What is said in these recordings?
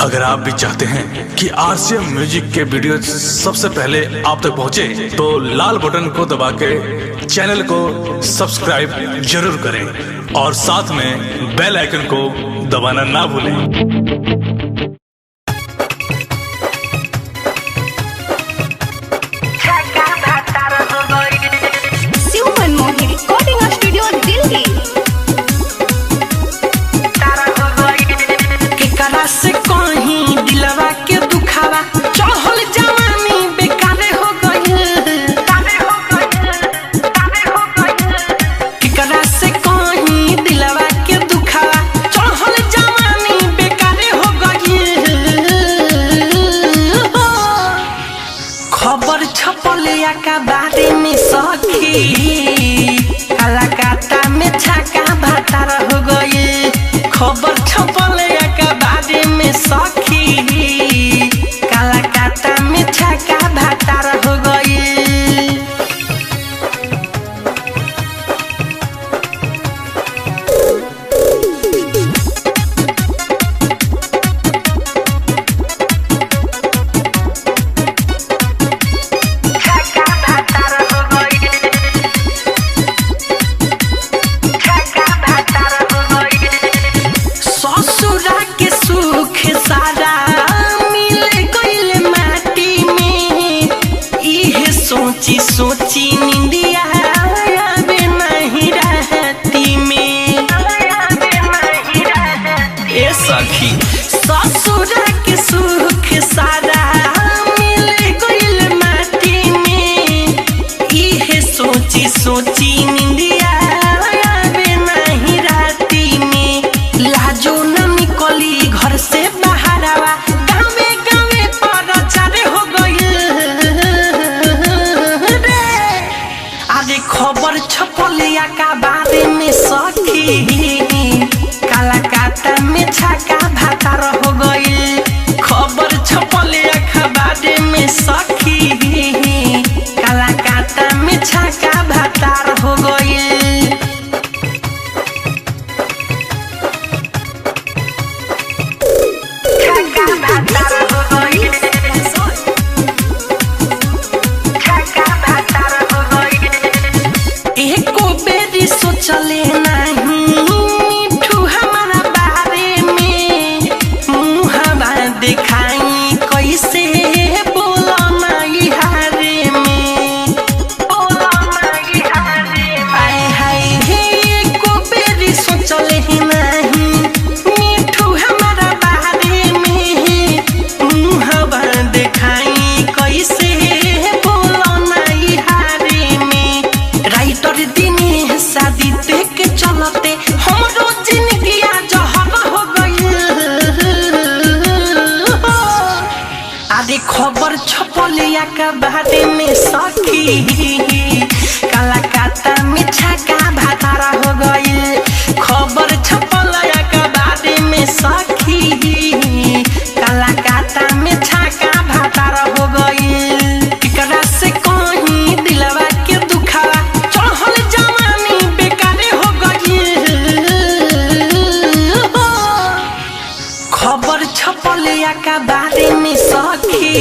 अगर आप भी चाहते हैं कि आरसीएम म्यूजिक के वीडियो सबसे पहले आप तक पहुंचे, तो लाल बटन को दबा के चैनल को सब्सक्राइब जरूर करें और साथ में बेल आइकन को दबाना ना भूलें। खबर छपलिया का बारे में सखी कलकत्ता में छक्का भातार हो गई। खबर छपलिया का बारे में सखी कलकत्ता में छक्का भातार हो गई। सोची निंदिया आवे नहीं रहती में ए सखी ससुरा के सुख सारा मिल गइल माटी में। इहे सोची सोची निंदिया आवे नहीं रहती में। लाजो न निकली घर से बाहरवा गावे गावे प्रचार हो गइल। खबर छपलिया का बारे में सखी कलकत्ता में छक्का भातार हो गई। खबर छपलिया का बारे में सखी कलकत्ता में छक्का भातार हो गई। चले नहीं मिठू हमारा बारे में मुहबा दिखाई कैसे बोला नहीं हारे में बोला नहीं हारे आए हाय हे को बेरी सोचले ही नहीं मिठू हमारा बारे में मुहबा दिखाई कैसे बोला नहीं हारे में। राइटर दिन शादी देख चलते हमरो जिंदगी जहर हो गई। आदि खबर छपलिया का बारे में सखी कलकत्ता में छक्का भातार हो गई। खबर छपलिया का बारे में सखी कलकत्ता में छक्का भातार हो गई। केकरा से कहीं दिलवा के दुखावा चढ़ल जवानी खबर छपलिया का बारे में सखी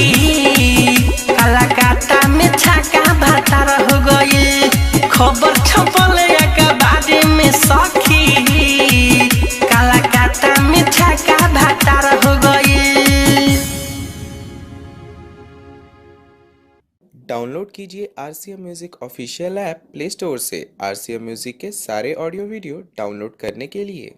कलकत्ता में छक्का भातार हो गई। खबर छपलिया का बारे में सखी कलकत्ता में छक्का भातार हो गई। डाउनलोड कीजिए RCM music official app play store से। आरसीएम म्यूजिक के सारे ऑडियो वीडियो डाउनलोड करने के लिए